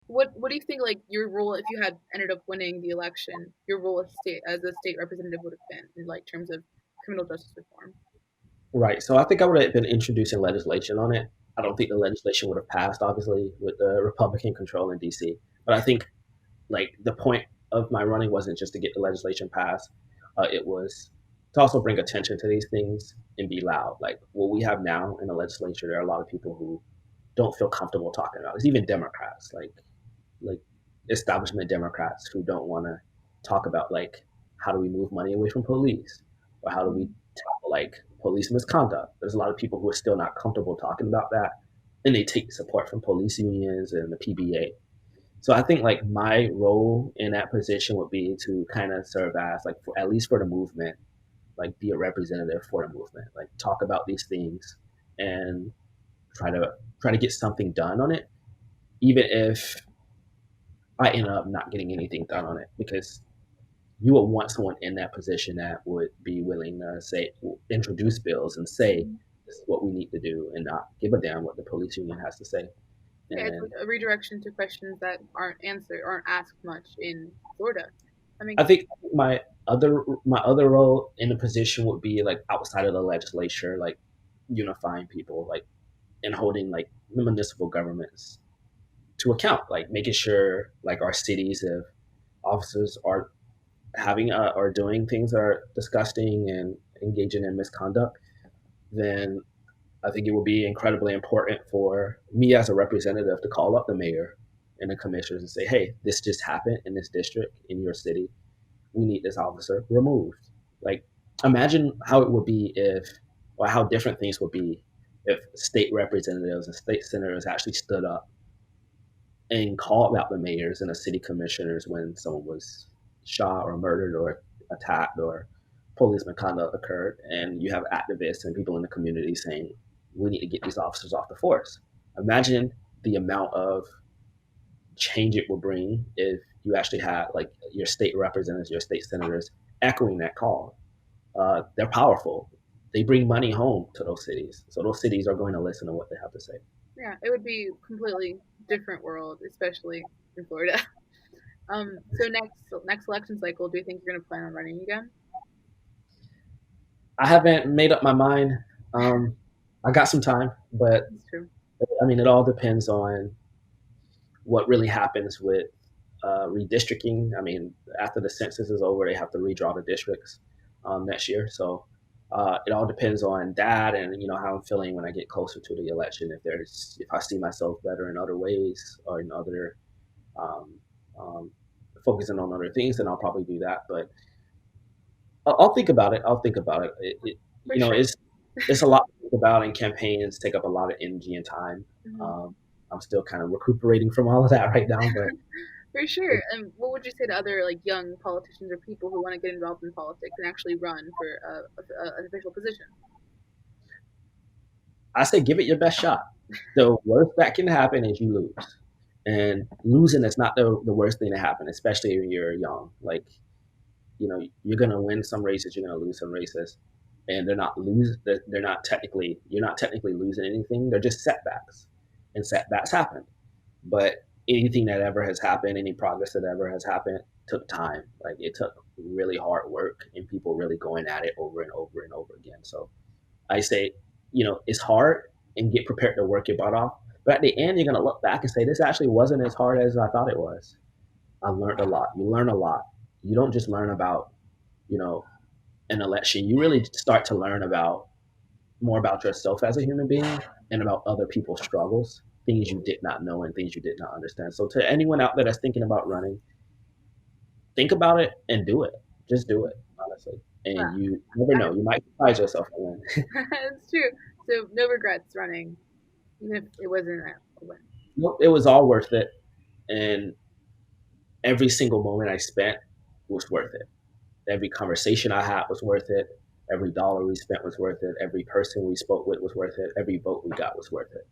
What do you think like your role if you had ended up winning the election, your role as a state representative would have been in like terms of criminal justice reform? Right. So I think I would have been introducing legislation on it. I don't think the legislation would have passed, obviously, with the Republican control in DC. But I think like the point of my running wasn't just to get the legislation passed. It was to also bring attention to these things and be loud. Like what we have now in the legislature, there are a lot of people who don't feel comfortable talking about it. It's even Democrats, like establishment Democrats who don't want to talk about like how do we move money away from police or how do we tackle like police misconduct. There's a lot of people who are still not comfortable talking about that, and they take support from police unions and the PBA. So I think like my role in that position would be to kind of serve as like for, at least for the movement, like be a representative for the movement, like talk about these things and try to get something done on it, even if I end up not getting anything done on it, because you would want someone in that position that would be willing to say introduce bills and say this is what we need to do and not give a damn what the police union has to say. Yeah, it's And like a redirection to questions that aren't asked much in Florida. That I makes think my other role in the position would be like outside of the legislature, like unifying people, like and holding like the municipal governments to account, like making sure like our cities, if officers are having or doing things that are disgusting and engaging in misconduct, then I think it would be incredibly important for me as a representative to call up the mayor and the commissioners and say, hey, this just happened in this district in your city. We need this officer removed. Like, imagine how it would be if, or how different things would be if state representatives and state senators actually stood up and called out the mayors and the city commissioners when someone was shot or murdered or attacked or police misconduct occurred. And you have activists and people in the community saying, we need to get these officers off the force. Imagine the amount of change it will bring if you actually had like your state representatives, your state senators echoing that call. They're powerful. They bring money home to those cities, so those cities are going to listen to what they have to say. yeah, it would be completely different world, especially in Florida. So next election cycle, do you think you're gonna plan on running again? I haven't made up my mind. Um, I got some time, but That's true. I mean, it all depends on what really happens with redistricting. I mean, after the census is over, they have to redraw the districts next year. So it all depends on that, and how I'm feeling when I get closer to the election. If I see myself better in other ways or in other um, um, focusing on other things, then I'll probably do that. But I'll think about it. I'll think about it. For sure. It's a lot to think about, and campaigns take up a lot of energy and time. Mhm. Um, I'm still kind of recuperating from all of that right now, but For sure. And what would you say to other like young politicians or people who want to get involved in politics and actually run for an official position? I say give it your best shot. The worst that can happen is you lose, and losing is not the worst thing to happen, especially when you're young. Like you're gonna win some races, you're gonna lose some races, and they're not technically you're not technically losing anything. They're just setbacks, and setbacks happen. But anything that ever has happened, any progress that ever has happened, took time. Like it took really hard work and people really going at it over and over and over again. So I say, it's hard and get prepared to work your butt off. But at the end, you're gonna look back and say, this actually wasn't as hard as I thought it was. I learned a lot. You learn a lot. You don't just learn about, you know, an election. You really start to learn about more about yourself as a human being and about other people's struggles, things you did not know and things you did not understand. So to anyone out there that's thinking about running, think about it and do it. Just do it, honestly. And Wow, you never know. You might surprise yourself and win. it's true. So no regrets running, even if it wasn't a win. Nope, it was all worth it. And every single moment I spent was worth it. Every conversation I had was worth it. Every dollar we spent was worth it. Every person we spoke with was worth it. Every vote we got was worth it.